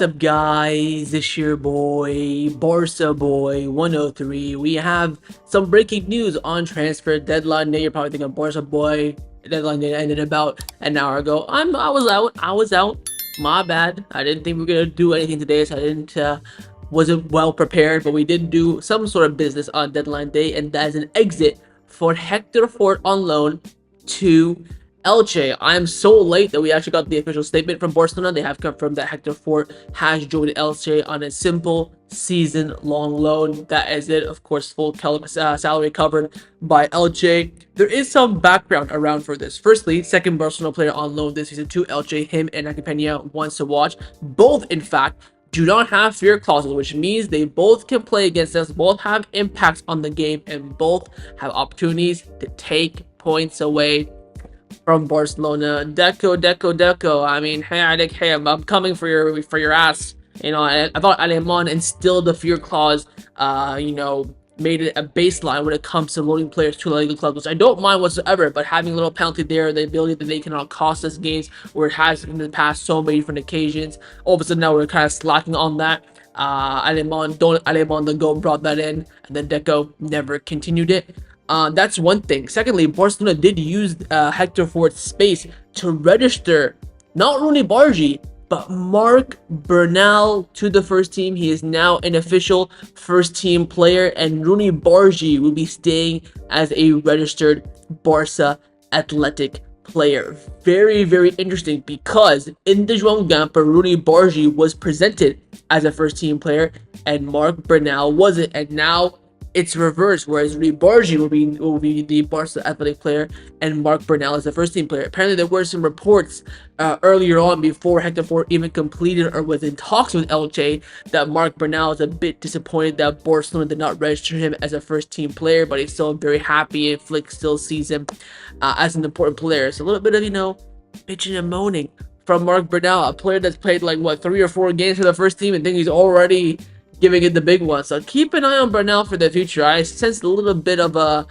up, guys? It's your boy, Barca Boy 103. We have some breaking news on transfer deadline day. You're probably thinking Barca Boy deadline day ended about an hour ago. I was out. I was out. My bad. I didn't think we were gonna do anything today, so I didn't wasn't well prepared. But we did do some sort of business on deadline day, and that is an exit for Hector Fort on loan to Elche. I am so late that we actually got the official statement from Barcelona. They have confirmed that Hector Fort has joined Elche on a simple season-long loan. That is it. Of course, full salary covered by Elche. There is some background around for this. Firstly, second Barcelona player on loan this season to Elche. Him and Naki Peña wants to watch. Both, in fact, do not have fear clauses, which means they both can play against us, both have impacts on the game, and both have opportunities to take points away from Barcelona. Deco. I mean, hey, I'm coming for your ass. I thought Alemán instilled the fear clause, made it a baseline when it comes to loaning players to La Liga clubs, which I don't mind whatsoever, but having a little penalty there, the ability that they cannot cost us games where it has in the past so many different occasions. All of a sudden now we're kind of slacking on that. Alemán the goal brought that in, and then Deco never continued it. That's one thing. Secondly, Barcelona did use Hector Fort's space to register not Rooney Bargi, but Marc Bernal to the first team. He is now an official first team player, and Rooney Bargi will be staying as a registered Barca athletic player. Very, very interesting, because in the João Gamper, Rooney Bargi was presented as a first team player and Marc Bernal wasn't, and now it's reversed, whereas Rooney Bargi will be the Barca athletic player and Marc Bernal is the first team player. Apparently, there were some reports earlier on, before Hector Fort even completed or was in talks with Elche, that Marc Bernal is a bit disappointed that Barcelona did not register him as a first team player, but he's still very happy, and Flick still sees him as an important player. So a little bit of, bitching and moaning from Marc Bernal, a player that's played 3 or 4 games for the first team, and think he's already giving it the big one. So keep an eye on Bernal for the future. I sensed a little bit of a,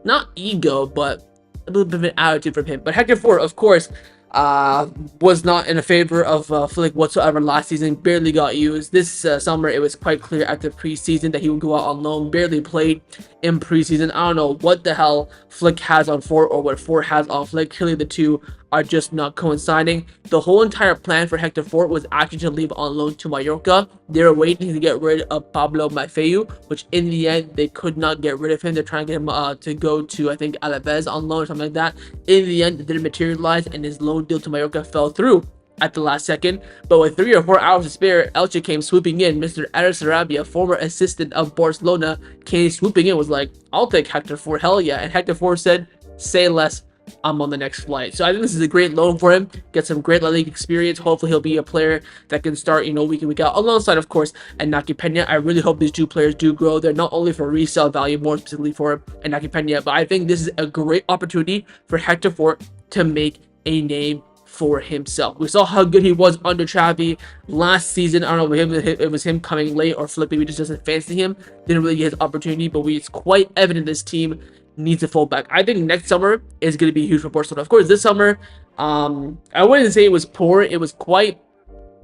not ego, but a little bit of an attitude from him. But Hector Fort, of course, was not in a favor of Flick whatsoever last season. Barely got used. This summer, it was quite clear after preseason that he would go out on loan. Barely played in preseason. I don't know what the hell Flick has on Fort or what Fort has on Flick. Clearly, the two are just not coinciding. The whole entire plan for Hector Fort was actually to leave on loan to Mallorca. They were waiting to get rid of Pablo Maffeu, which in the end they could not get rid of him. They're trying to get him to go to, I think, Alaves on loan or something like that. In the end, it didn't materialize, and his loan deal to Mallorca fell through at the last second. But with 3 or 4 hours to spare, Elche came swooping in. Mr. Aris Sarabia, former assistant of Barcelona, came swooping in, was like, I'll take Hector Fort, hell yeah. And Hector Fort said, say less, I'm on the next flight. So I think this is a great loan for him. Get some great La Liga experience. Hopefully he'll be a player that can start, week in, week out, alongside, of course, and Naki Peña. I really hope these two players do grow. They're not only for resale value, more specifically for Naki Peña, but I think this is a great opportunity for Hector Fort to make a name for himself. We saw how good he was under Xavi last season. I don't know if it was him coming late or flipping. We just doesn't fancy him. Didn't really get his opportunity, but it's quite evident this team needs a fullback. I think next summer is going to be huge for Barcelona. Of course, this summer, I wouldn't say it was poor. It was quite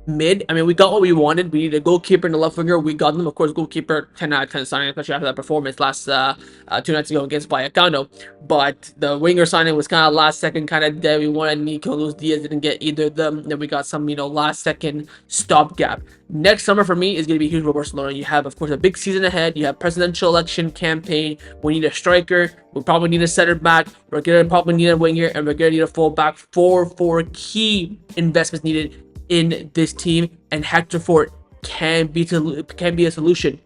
mid. I mean, we got what we wanted. We needed a goalkeeper and a left winger. We got them. Of course, goalkeeper, 10 out of 10 signing, especially after that performance last 2 nights ago against Vallecano. But the winger signing was kind of last second, kind of dead. We wanted Nico. Luis Diaz didn't get either of them. Then we got some, last second stopgap. Next summer for me is going to be huge for Barcelona. You have, of course, a big season ahead. You have presidential election campaign. We need a striker. We probably need a center back. We're going to probably need a winger, and we're going to need a fullback. Four key investments needed in this team, and Hector Fort can be a solution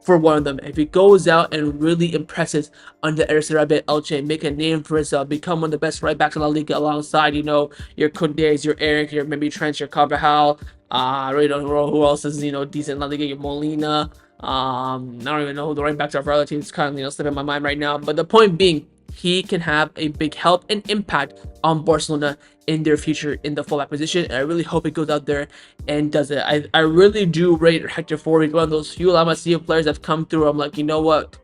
for one of them. If he goes out and really impresses under Aris Sarabia at Elche, make a name for himself, become one of the best right backs in La Liga alongside, your Koundés, your Eric, your maybe Trent, your Carvajal. I really don't know who else is, decent in La Liga, your Molina. I don't even know who the right backs are for other teams. It's kind of, slipping my mind right now. But the point being, he can have a big help and impact on Barcelona in their future in the fullback position. And I really hope he goes out there and does it. I really do rate Hector Fort. He's one of those few La Masia players that have come through. I'm like, you know what,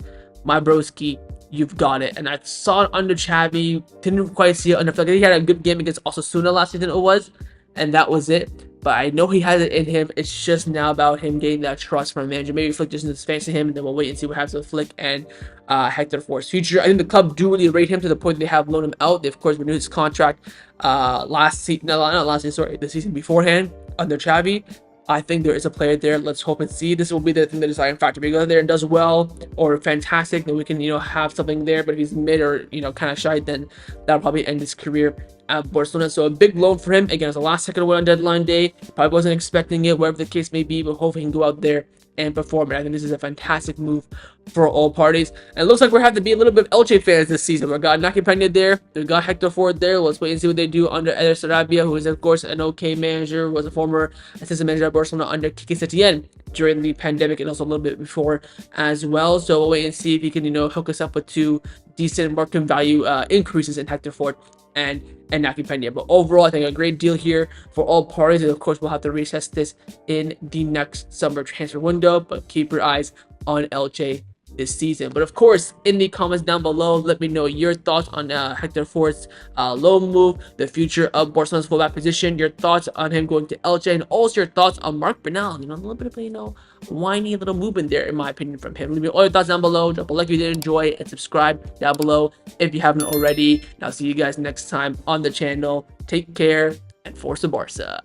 my broski, you've got it. And I saw it under Xavi, didn't quite see it under Flick. He had a good game against Osasuna last season, it was, and that was it. but I know he has it in him. It's just now about him getting that trust from manager. Maybe Flick just needs to fancy him, and then we'll wait and see what happens with Flick and Hector Fort's future. I think the club do really rate him to the point they have loaned him out. They of course renewed his contract last season, not last season, sorry, the season beforehand under Xavi. I think there is a player there. Let's hope and see. This will be the thing, the deciding factor. If he goes there and does well or fantastic, then we can, have something there. But if he's mid or, kind of shy, then that'll probably end his career at Barcelona. So a big loan for him. Again, it's the last second away on deadline day. Probably wasn't expecting it, whatever the case may be, but hopefully he can go out there and perform. And I think this is a fantastic move for all parties. And it looks like we're having to be a little bit of Elche fans this season. We got Naki Pena there. We got Hector Fort there. Let's wait and see what they do under Eder Sarabia, who is, of course, an okay manager, was a former assistant manager at Barcelona under Kike Setien during the pandemic and also a little bit before as well. So we'll wait and see if he can, hook us up with two decent market value increases in Hector Fort and Naki Pena. But overall, I think a great deal here for all parties. And of course, we'll have to reassess this in the next summer transfer window. But keep your eyes on Elche this season. But of course, in the comments down below, let me know your thoughts on Hector Fort's loan move, the future of Barcelona's fullback position, your thoughts on him going to Elche, and also your thoughts on Marc Bernal. A little bit of whiny little movement there, in my opinion, from him. Leave me all your thoughts down below. Drop a like if you did enjoy, and subscribe down below if you haven't already. And I'll see you guys next time on the channel. Take care and force the Barca.